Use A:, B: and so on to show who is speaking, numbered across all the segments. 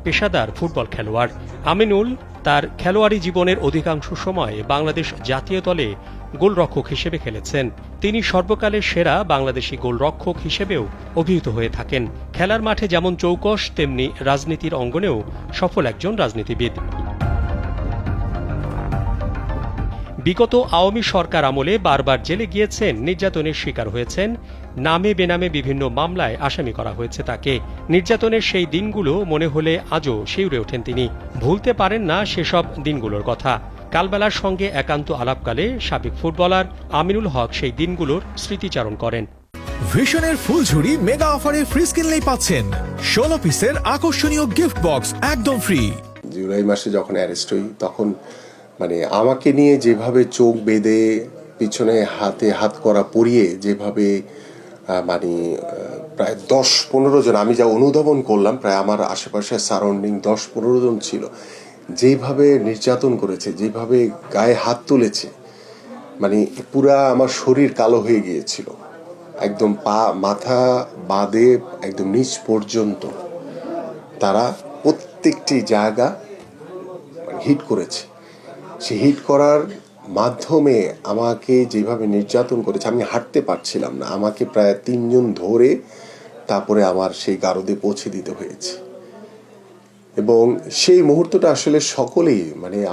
A: পেশাদার ফুটবল খেলোয়াড়। আমিনুল তার খেলোয়াড়ি জীবনের অধিকাংশ সময় বাংলাদেশ জাতীয় দলে গোলরক্ষক হিসেবে খেলেছেন। তিনি সর্বকালের সেরা বাংলাদেশি গোলরক্ষক হিসেবেও অভিহিত হয়ে থাকেন। খেলার মাঠে যেমন চৌকস, তেমনি রাজনীতির অঙ্গনেও সফল একজন রাজনীতিবিদ। বিগত আওয়ামী সরকার আমলে বারবার জেলে গিয়েছেন, নির্যাতনের শিকার হয়েছেন, নামে বেনামে বিভিন্ন মামলায় আসামি করা হয়েছে তাকে। নির্যাতনের সেই দিনগুলো মনে হলে আজও শিউরে ওঠেন তিনি। ভুলতে পারেন না সেসব দিনগুলোর কথা। কালবেলার সঙ্গে একান্ত আলাপকালে সাবেক ফুটবলার আমিনুল হক সেই দিনগুলোর স্মৃতিচারণ করেন।
B: ভিশনের ফুলঝুরি মেগা অফারে ফ্রিজ কিনলেই পাচ্ছেন 16 পিসের আকর্ষণীয় গিফট বক্স একদম ফ্রি।
C: জুলাই মাসে যখন অ্যারেস্ট হই তখন আমাকে নিয়ে যেভাবে চোখ বেঁধে পিছনে হাতে হাত করা পরিয়ে যেভাবে প্রায় 10-15 জন, আমি যা অনুধাবন করলাম প্রায় আমার আশেপাশে সারাউন্ডিং 10-15 জন ছিল, যেভাবে নির্যাতন করেছে, যেভাবে গায়ে হাত তুলেছে, পুরা আমার শরীর কালো হয়ে গিয়েছিল। একদম মাথা বাঁধে একদম নিচ পর্যন্ত তারা প্রত্যেকটি জায়গা হিট করেছে। সে হিট করার মাধ্যমে আমাকে যেভাবে নির্যাতন করেছে, আমি হাঁটতে পারছিলাম না। আমাকে প্রায় 3 জন ধরে তারপরে আমার সেই গারদে পৌঁছে দিতে হয়েছে। এবং সেই মুহূর্তটা আসলে সকলেই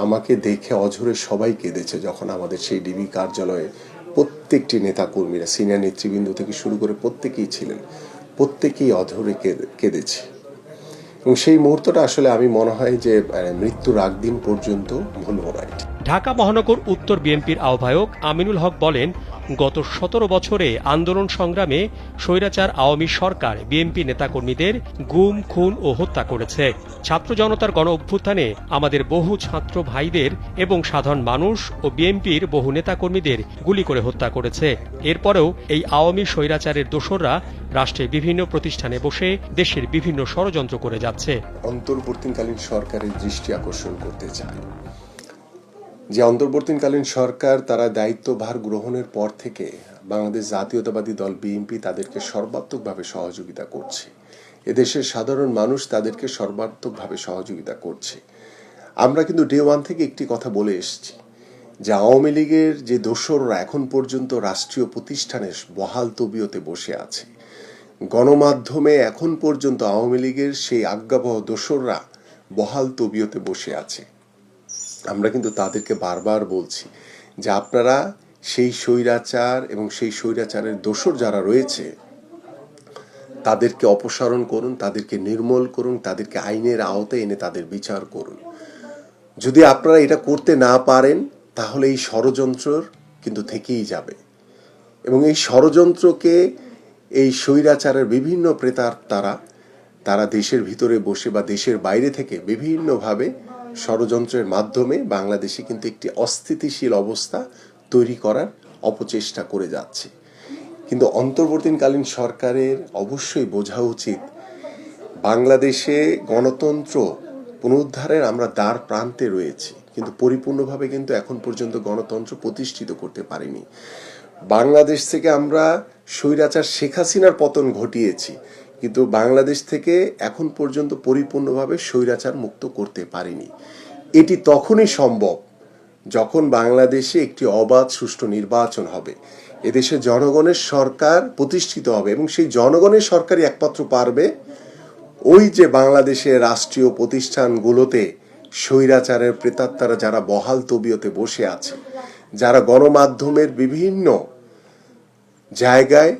C: আমাকে দেখে অঝরে সবাই কেঁদেছে। যখন আমাদের সেই ডিবি কার্যালয়ে প্রত্যেকটি নেতাকর্মীরা, সিনিয়র নেতৃবৃন্দ থেকে শুরু করে প্রত্যেকেই ছিলেন, প্রত্যেকেই অঝরে কেঁদেছে। এবং সেই মুহূর্তটা আসলে আমি মনে হয় যে মৃত্যুর আগ দিন পর্যন্ত ভুলবো না।
A: ঢাকা মহানগর উত্তর বিএনপির আহ্বায়ক আমিনুল হক বলেন, গত 17 বছরে আন্দোলন সংগ্রামে স্বৈরাচার আওয়ামী সরকার বিএনপি নেতাকর্মীদের গুম, খুন ও হত্যা করেছে। ছাত্র জনতার গণ অভ্যুত্থানে আমাদের বহু ছাত্র ভাইদের এবং সাধারণ মানুষ ও বিএনপির বহু নেতাকর্মীদের গুলি করে হত্যা করেছে। এরপরেও এই আওয়ামী স্বৈরাচারের দোসররা রাষ্ট্রের বিভিন্ন প্রতিষ্ঠানে বসে দেশের বিভিন্ন ষড়যন্ত্র করে যাচ্ছে।
C: অন্তর্বর্তীকালীন সরকারের দৃষ্টি আকর্ষণ করতে চায় যে অন্তর্বর্তীকালীন সরকার তারা দায়িত্বভার গ্রহণের পর থেকে বাংলাদেশ জাতীয়তাবাদী দল বিএনপি তাদেরকে সর্বাত্মকভাবে সহযোগিতা করছে। এদেশের সাধারণ মানুষ তাদেরকে সর্বাত্মকভাবে সহযোগিতা করছে। আমরা কিন্তু ডে ওয়ান থেকে একটি কথা বলে এসেছি যে আওয়ামী লীগের যে দোসররা এখন পর্যন্ত রাষ্ট্রীয় প্রতিষ্ঠানে বহাল তবিয়তে বসে আছে, গণমাধ্যমে এখন পর্যন্ত আওয়ামী লীগের সেই আজ্ঞাবহ দোসররা বহাল তবিয়তে বসে আছে। আমরা কিন্তু তাদেরকে বারবার বলছি যে আপনারা সেই স্বৈরাচার এবং সেই স্বৈরাচারের দোসর যারা রয়েছে তাদেরকে অপসারণ করুন, তাদেরকে নির্মূল করুন, তাদেরকে আইনের আওতায় এনে তাদের বিচার করুন। যদি আপনারা এটা করতে না পারেন তাহলে এই ষড়যন্ত্র কিন্তু থেকেই যাবে। এবং এই ষড়যন্ত্রকে এই স্বৈরাচারের বিভিন্ন প্রেতাত্মারা তারা দেশের ভিতরে বসে বা দেশের বাইরে থেকে বিভিন্নভাবে ষড়যন্ত্রের মাধ্যমে বাংলাদেশে কিন্তু একটি অস্থিতিশীল অবস্থা তৈরি করার অপচেষ্টা করে যাচ্ছে। কিন্তু অন্তর্বর্তীকালীন সরকারের অবশ্যই বোঝা উচিত বাংলাদেশে গণতন্ত্র পুনরুদ্ধারের আমরা দ্বার প্রান্তে রয়েছি, কিন্তু পরিপূর্ণভাবে কিন্তু এখন পর্যন্ত গণতন্ত্র প্রতিষ্ঠিত করতে পারিনি। বাংলাদেশ থেকে আমরা স্বৈরাচার শেখ হাসিনার পতন ঘটিয়েছি, কিন্তু বাংলাদেশ থেকে এখন পর্যন্ত পরিপূর্ণভাবে স্বৈরাচার মুক্ত করতে পারিনি। এটি তখনই সম্ভব যখন বাংলাদেশে একটি অবাধ সুষ্ঠু নির্বাচন হবে, এদেশে জনগণের সরকার প্রতিষ্ঠিত হবে এবং সেই জনগণের সরকারই একমাত্র পারবে ওই যে বাংলাদেশের রাষ্ট্রীয় প্রতিষ্ঠানগুলোতে স্বৈরাচারের প্রেতাত্মারা যারা বহাল তবিয়তে বসে আছে, যারা গণমাধ্যমের বিভিন্ন জায়গায়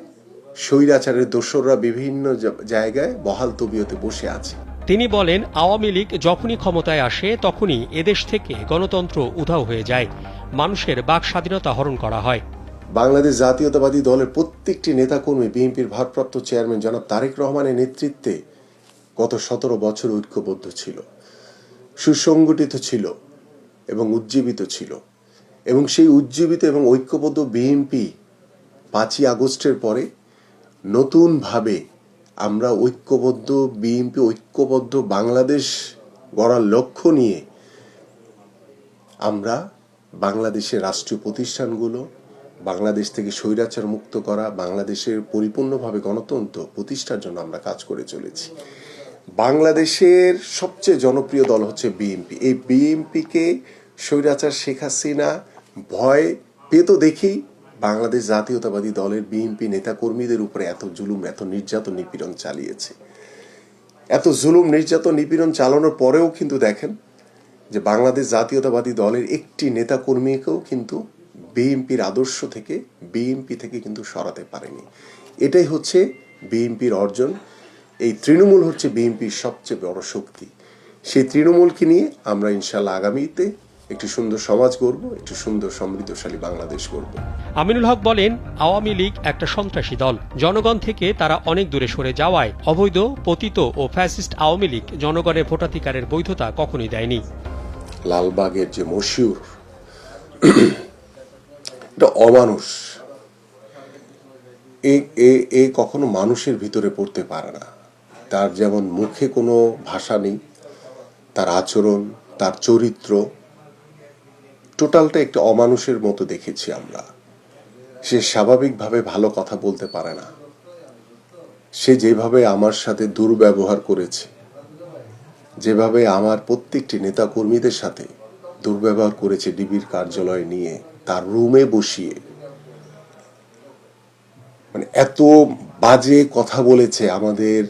C: স্বৈরাচারের দোসররা বিভিন্ন জায়গায় বহাল তবিয়তে বসে আছে।
A: তিনি বলেন, আওয়ামী লীগ যখনই ক্ষমতায় আসে তখনই এদেশ থেকে গণতন্ত্র উধাও হয়ে যায়, মানুষের বাক স্বাধীনতা হরণ করা হয়।
C: বাংলাদেশ জাতীয়তাবাদী দলের প্রত্যেকটি নেতাকর্মী বিএনপির ভারপ্রাপ্ত চেয়ারম্যান জনাব তারেক রহমানের নেতৃত্বে গত 17 বছর ঐক্যবদ্ধ ছিল, সুসংগঠিত ছিল এবং উজ্জীবিত ছিল। এবং সেই উজ্জীবিত এবং ঐক্যবদ্ধ বিএনপি 5ই আগস্টের পরে নতুনভাবে আমরা ঐক্যবদ্ধ বিএনপি, ঐক্যবদ্ধ বাংলাদেশ গড়ার লক্ষ্য নিয়ে আমরা বাংলাদেশের রাষ্ট্রীয় প্রতিষ্ঠানগুলো বাংলাদেশ থেকে স্বৈরাচার মুক্ত করা, বাংলাদেশের পরিপূর্ণভাবে গণতন্ত্র প্রতিষ্ঠার জন্য আমরা কাজ করে চলেছি। বাংলাদেশের সবচেয়ে জনপ্রিয় দল হচ্ছে বিএনপি। এই বিএনপিকে স্বৈরাচার শেখ হাসিনা ভয় পেত দেখেই বাংলাদেশ জাতীয়তাবাদী দলের বিএনপি নেতাকর্মীদের উপরে এত জুলুম, এত নির্যাতন নিপীড়ন চালিয়েছে। এত জুলুম নির্যাতন নিপীড়ন চালানোর পরেও কিন্তু দেখেন যে বাংলাদেশ জাতীয়তাবাদী দলের একটি নেতাকর্মীকেও কিন্তু বিএনপির আদর্শ থেকে, বিএনপি থেকে কিন্তু সরাতে পারেনি। এটাই হচ্ছে বিএনপির অর্জন। এই তৃণমূল হচ্ছে বিএনপির সবচেয়ে বড় শক্তি। সেই তৃণমূলকে নিয়ে আমরা ইনশাল্লাহ আগামীতে একটি সুন্দর সমাজ গড়ব, একটি সুন্দর সমৃদ্ধশালী বাংলাদেশ গড়ব।
A: আমিনুল হক বলেন, আওয়ামী লীগ একটা সন্ত্রাসী দল। জনগণ থেকে তারা অনেক দূরে সরে যাওয়ায় অবৈধ, পতিত ও ফ্যাসিস্ট আওয়ামী লীগ জনগণের ভোটাধিকারের বৈধতা কখনোই দেয়নি।
C: লালবাগের যে মশিউর, এটা অমানুষ। এ কখনো মানুষের ভিতরে পড়তে পারে না। তার যেমন মুখে কোনো ভাষা নেই, তার আচরণ, তার চরিত্র টোটালটা একটা অমানুষের মতো দেখেছি আমরা। সে স্বাভাবিকভাবে ভালো কথা বলতে পারে না। সে যেভাবে আমার সাথে দুর্ব্যবহার করেছে, যেভাবে আমার প্রত্যেকটি নেতাকর্মীদের সাথে দুর্ব্যবহার করেছে ডিবির কার্যালয়ে নিয়ে, তার রুমে বসিয়ে, মানে এত বাজে কথা বলেছে আমাদের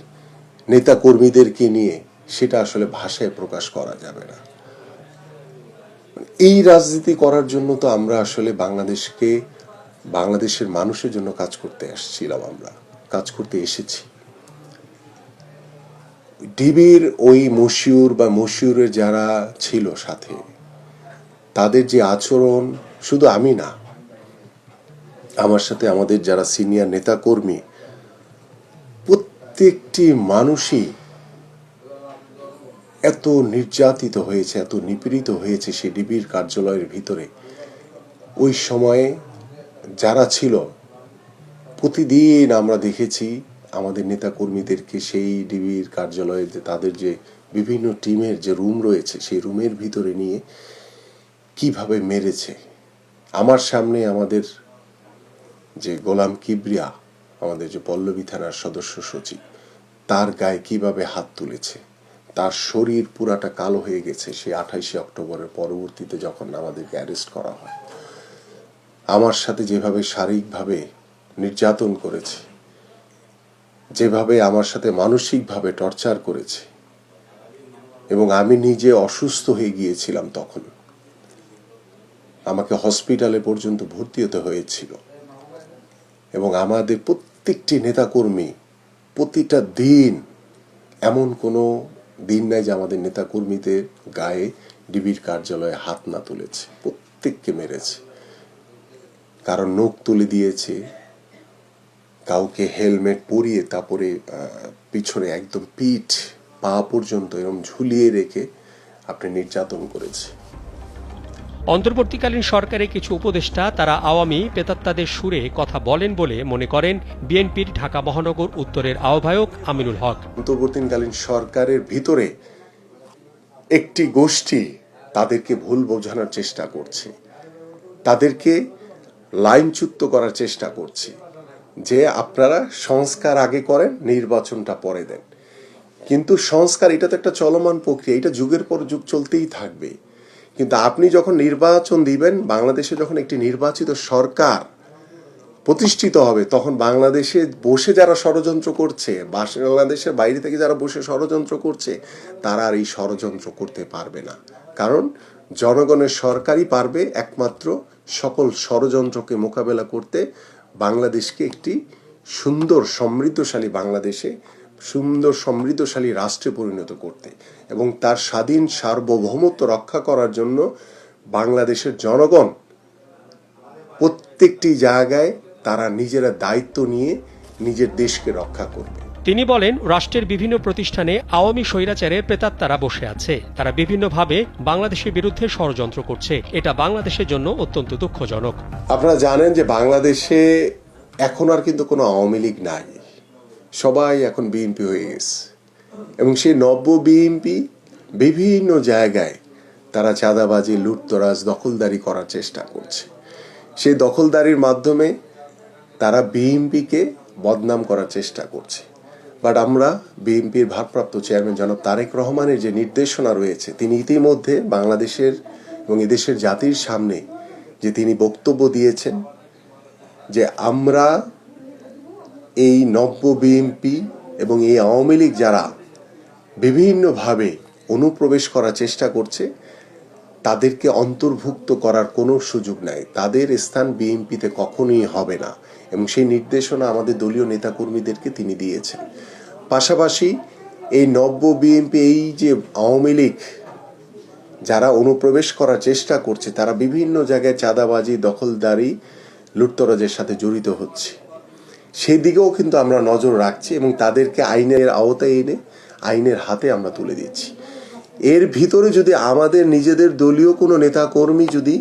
C: নেতাকর্মীদেরকে নিয়ে, সেটা আসলে ভাষায় প্রকাশ করা যাবে না। এই রাজনীতি করার জন্য তো আমরা আসলে বাংলাদেশের মানুষের জন্য কাজ করতে আসছিলাম, আমরা কাজ করতে এসেছি। ডিবির ওই মশিউরের যারা ছিল সাথে, তাদের যে আচরণ, শুধু আমি না, আমার সাথে আমাদের যারা সিনিয়র নেতাকর্মী, প্রত্যেকটি মানুষই এত নির্যাতিত হয়েছে, এত নিপীড়িত হয়েছে সেই ডিবির কার্যালয়ের ভিতরে। ওই সময়ে যারা ছিল, প্রতিদিন আমরা দেখেছি আমাদের নেতাকর্মীদেরকে সেই ডিবির কার্যালয়ে তাদের যে বিভিন্ন টিমের যে রুম রয়েছে, সেই রুমের ভিতরে নিয়ে কিভাবে মেরেছে। আমার সামনে আমাদের যে গোলাম কিবরিয়া, আমাদের যে পল্লবী থানার সদস্য সচিব, তার গায়ে কিভাবে হাত তুলেছে, তার শরীর পুরাটা কালো হয়ে গেছে সেই 28 অক্টোবরের পরবর্তীতে যখন আমাদেরকে অ্যারেস্ট করা হয়। আমার সাথে যেভাবে শারীরিকভাবে নির্যাতন করেছে, যেভাবে আমার সাথে মানসিকভাবে টর্চার করেছে, এবং আমি নিজে অসুস্থ হয়ে গিয়েছিলাম তখন, আমাকে হসপিটালে পর্যন্ত ভর্তি হতে হয়েছিল। এবং আমাদের প্রত্যেকটি নেতাকর্মী প্রতিটা দিন, এমন কোনো দিন নাই যে আমাদের নেতাকর্মীদের গায়ে ডিবির কার্যালয়ে হাত না তুলেছে। প্রত্যেককে মেরেছে, কারণ নখ তুলে দিয়েছে, কাউকে হেলমেট পরিয়ে তারপরে পিছনে একদম পিঠ পা পর্যন্ত এরকম ঝুলিয়ে রেখে আপনি নির্যাতন করেছে।
A: অন্তর্বর্তীকালীন সরকারের কিছু উপদেষ্টা তারা আওয়ামী প্রেতাত্মাদের সুরে কথা বলেন বলে মনে করেন বিএনপির ঢাকা মহানগর উত্তরের আহ্বায়ক আমিনুল হক।
C: অন্তর্বর্তীকালীন সরকারের ভিতরে একটি গোষ্ঠী তাদেরকে ভুল বোঝানোর চেষ্টা করছে, তাদেরকে লাইনচ্যুত করার চেষ্টা করছে যে আপনারা সংস্কার আগে করেন, নির্বাচনটা পরে দেন। কিন্তু সংস্কার এটা তো একটা চলমান প্রক্রিয়া, এটা যুগের পর যুগ চলতেই থাকবে। কিন্তু আপনি যখন নির্বাচন দিবেন, বাংলাদেশে যখন একটি নির্বাচিত সরকার প্রতিষ্ঠিত হবে, তখন বাংলাদেশে বসে যারা ষড়যন্ত্র করছে, বাংলাদেশের বাইরে থেকে যারা বসে ষড়যন্ত্র করছে, তারা আর এই ষড়যন্ত্র করতে পারবে না। কারণ জনগণের সরকারই পারবে একমাত্র সকল ষড়যন্ত্রকে মোকাবেলা করতে, বাংলাদেশকে একটি সুন্দর সমৃদ্ধশালী বাংলাদেশে, সুন্দর সমৃদ্ধশালী রাষ্ট্রে পরিণত করতে, এবং তার স্বাধীন সার্বভৌমত্ব রক্ষা করার জন্য বাংলাদেশের জনগণ প্রত্যেকটি জায়গায় তারা নিজেরা দায়িত্ব নিয়ে নিজের দেশকে রক্ষা করবে।
A: তিনি বলেন, রাষ্ট্রের বিভিন্ন প্রতিষ্ঠানে আওয়ামী স্বৈরাচারের প্রেতাত্মারা বসে আছে। তারা বিভিন্নভাবে বাংলাদেশের বিরুদ্ধে ষড়যন্ত্র করছে। এটা বাংলাদেশের জন্য অত্যন্ত দুঃখজনক।
C: আপনারা জানেন যে বাংলাদেশে এখন আর কিন্তু কোনো আওয়ামী লীগ নাই, সবাই এখন বিএনপি হয়ে গেছে। এবং সেই নব্য বিএনপি বিভিন্ন জায়গায় তারা চাঁদাবাজি, লুটতরাজ, দখলদারি করার চেষ্টা করছে। সেই দখলদারির মাধ্যমে তারা বিএনপিকে বদনাম করার চেষ্টা করছে। বাট আমরা বিএনপির ভারপ্রাপ্ত চেয়ারম্যান জনাব তারেক রহমানের যে নির্দেশনা রয়েছে, তিনি ইতিমধ্যে বাংলাদেশের এবং এদেশের জাতির সামনে যে তিনি বক্তব্য দিয়েছেন যে আমরা এই নব্য বিএনপি এবং এই আওয়ামী লীগ যারা বিভিন্নভাবে অনুপ্রবেশ করার চেষ্টা করছে তাদেরকে অন্তর্ভুক্ত করার কোনো সুযোগ নাই, তাদের স্থান বিএনপিতে কখনোই হবে না, এবং সেই নির্দেশনা আমাদের দলীয় নেতাকর্মীদেরকে তিনি দিয়েছেন। পাশাপাশি এই নব্য বিএনপি, এই যে আওয়ামী লীগ যারা অনুপ্রবেশ করার চেষ্টা করছে, তারা বিভিন্ন জায়গায় চাঁদাবাজি, দখলদারি, লুটতরাজের সাথে জড়িত হচ্ছে, সেদিকেও কিন্তু আমরা নজর রাখছি এবং তাদেরকে আইনের আওতায় এনে আইনের হাতে আমরা তুলে দিচ্ছি। এর ভিতরে যদি আমাদের নিজেদের দলীয় কোনো নেতাকর্মী যদি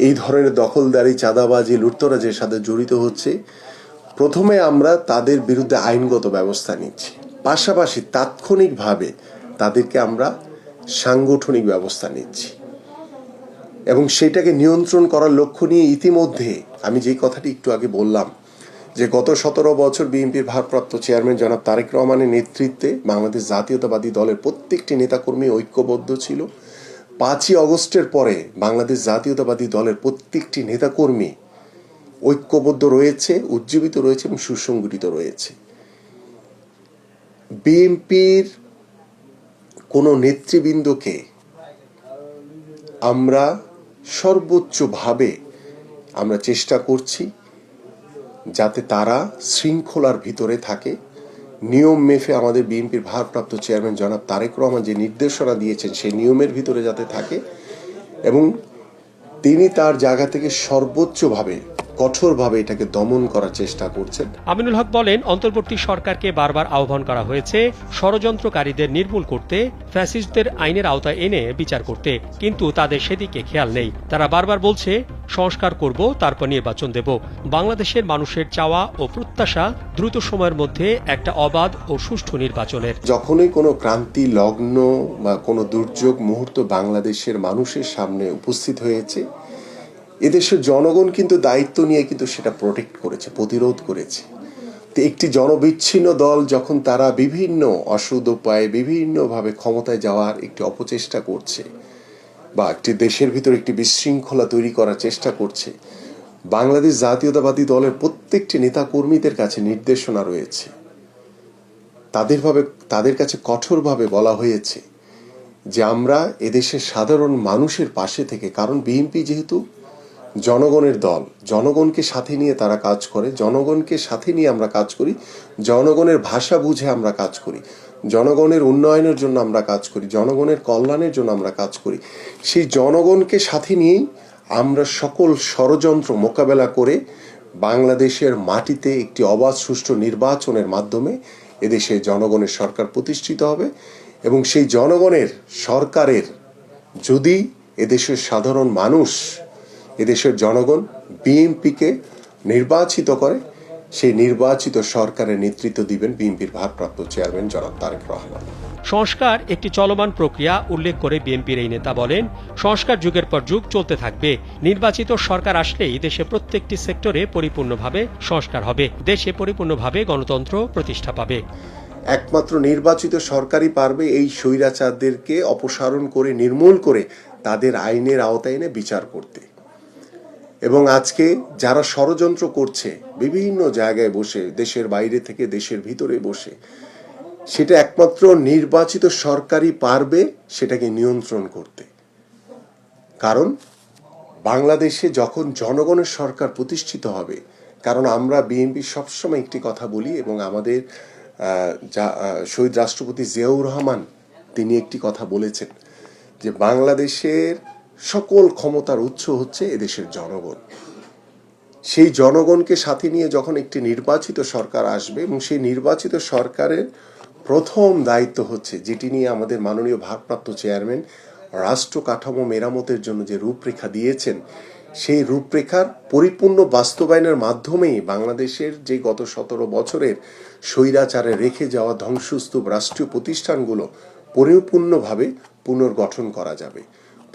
C: এই ধরনের দখলদারি, চাঁদাবাজি, লুটতরাজের সাথে জড়িত হচ্ছে, প্রথমে আমরা তাদের বিরুদ্ধে আইনগত ব্যবস্থা নিচ্ছি, পাশাপাশি তাৎক্ষণিকভাবে তাদেরকে আমরা সাংগঠনিক ব্যবস্থা নিচ্ছি এবং সেটাকে নিয়ন্ত্রণ করার লক্ষ্য নিয়ে ইতিমধ্যে আমি যে কথাটি একটু আগে বললাম যে গত 17 বছর বিএনপির ভারপ্রাপ্ত চেয়ারম্যান জনাব তারেক রহমানের নেতৃত্বে বাংলাদেশ জাতীয়তাবাদী দলের প্রত্যেকটি নেতাকর্মী ঐক্যবদ্ধ ছিল। 5ই আগস্টের পরে বাংলাদেশ জাতীয়তাবাদী দলের প্রত্যেকটি নেতাকর্মী ঐক্যবদ্ধ রয়েছে, উজ্জীবিত রয়েছে এবং সুসংগঠিত রয়েছে। বিএনপির কোনো নেতৃবৃন্দকে আমরা সর্বোচ্চভাবে আমরা চেষ্টা করছি যাতে তারা শৃঙ্খলার ভিতরে থাকে, নিয়ম মেফে আমাদের বিএনপির ভারপ্রাপ্ত চেয়ারম্যান জনাব তারেক রহমান যে নির্দেশনা দিয়েছেন সেই নিয়মের ভিতরে যাতে থাকে, এবং তিনি তার জায়গা থেকে সর্বোচ্চভাবে কঠোরভাবে এটাকে দমন করার চেষ্টা করছেন।
A: আমিনুল হক বলেন, অন্তর্বর্তী সরকারকে বারবার আহ্বান করা হয়েছে ষড়যন্ত্রকারীদের নির্মূল করতে, ফ্যাসিস্টদের আইনের আওতায় এনে বিচার করতে, কিন্তু তাদের সেদিকে খেয়াল নেই। তারা বারবার বলছে সংস্কার করব, তারপর নির্বাচন দেব। বাংলাদেশের মানুষের চাওয়া ও প্রত্যাশা দ্রুত সময়ের মধ্যে একটা অবাধ ও সুষ্ঠু নির্বাচনের।
C: যখনই কোনো ক্রান্তি লগ্ন বা কোনো দুর্যোগ মুহূর্ত বাংলাদেশের মানুষের সামনে উপস্থিত হয়েছে, এদেশের জনগণ কিন্তু দায়িত্ব নিয়ে কিন্তু সেটা প্রোটেক্ট করেছে, প্রতিরোধ করেছে। তো একটি জনবিচ্ছিন্ন দল যখন তারা বিভিন্ন অসৎ উপায়ে বিভিন্নভাবে ক্ষমতায় যাওয়ার একটি অপচেষ্টা করছে বা একটি দেশের ভিতর একটি বিশৃঙ্খলা তৈরি করার চেষ্টা করছে, বাংলাদেশ জাতীয়তাবাদী দলের প্রত্যেকটি নেতাকর্মীদের কাছে নির্দেশনা রয়েছে, তাদের কাছে কঠোরভাবে বলা হয়েছে যে আমরা এদেশের সাধারণ মানুষের পাশে থেকে, কারণ বিএনপি যেহেতু জনগণের দল, জনগণকে সাথে নিয়ে তারা কাজ করে, জনগণকে সাথে নিয়ে আমরা কাজ করি, জনগণের ভাষা বুঝে আমরা কাজ করি, জনগণের উন্নয়নের জন্য আমরা কাজ করি, জনগণের কল্যাণের জন্য আমরা কাজ করি। সেই জনগণকে সাথে নিয়েই আমরা সকল ষড়যন্ত্র মোকাবেলা করে বাংলাদেশের মাটিতে একটি অবাধ সুষ্ঠু নির্বাচনের মাধ্যমে এদেশে জনগণের সরকার প্রতিষ্ঠিত হবে, এবং সেই জনগণের সরকারের যদি এদেশের সাধারণ মানুষ, এদেশের জনগণ বিএনপিকে নির্বাচিত করে, সেই নির্বাচিত সরকারের নেতৃত্ব দিবেন বিএনপির ভারপ্রাপ্ত চেয়ারম্যান জনাব তারেক রহমান।
A: সংস্কার একটি চলমান প্রক্রিয়া উল্লেখ করে বিএনপির এই নেতা বলেন, সংস্কার যুগের পর যুগ চলতে থাকবে। নির্বাচিত সরকার আসলেই দেশে প্রত্যেকটি সেক্টরে পরিপূর্ণভাবে সংস্কার হবে, দেশে পরিপূর্ণভাবে গণতন্ত্র প্রতিষ্ঠা পাবে।
C: একমাত্র নির্বাচিত সরকারই পারবে এই স্বৈরাচারদেরকে অপসারণ করে, নির্মূল করে তাদের আইনের আওতায় এনে বিচার করতে। এবং আজকে যারা ষড়যন্ত্র করছে বিভিন্ন জায়গায় বসে, দেশের বাইরে থেকে দেশের ভিতরে বসে, সেটা একমাত্র নির্বাচিত সরকারই পারবে সেটাকে নিয়ন্ত্রণ করতে। কারণ বাংলাদেশে যখন জনগণের সরকার প্রতিষ্ঠিত হবে, কারণ আমরা বিএনপি সবসময় একটি কথা বলি এবং আমাদের শহীদ রাষ্ট্রপতি জিয়াউর রহমান তিনি একটি কথা বলেছেন যে বাংলাদেশের সকল ক্ষমতার উৎস হচ্ছে এদেশের জনগণ। সেই জনগণকে সাথে নিয়ে যখন একটি নির্বাচিত সরকার আসবে, এবং সেই নির্বাচিত সরকারের প্রথম দায়িত্ব হচ্ছে, যেটি নিয়ে আমাদের মাননীয় ভারপ্রাপ্ত চেয়ারম্যান রাষ্ট্র কাঠামো মেরামতের জন্য যে রূপরেখা দিয়েছেন, সেই রূপরেখার পরিপূর্ণ বাস্তবায়নের মাধ্যমেই বাংলাদেশের যে গত 17 বছরের স্বৈরাচারে রেখে যাওয়া ধ্বংসস্তূপ রাষ্ট্রীয় প্রতিষ্ঠানগুলো পরিপূর্ণভাবে পুনর্গঠন করা যাবে,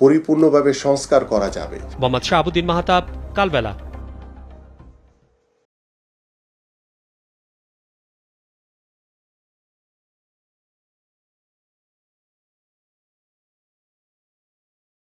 C: পরিপূর্ণভাবে সংস্কার করা যাবে।
A: মোহাম্মদ শাহাবুদ্দিন মাহতাব, কালবেলা।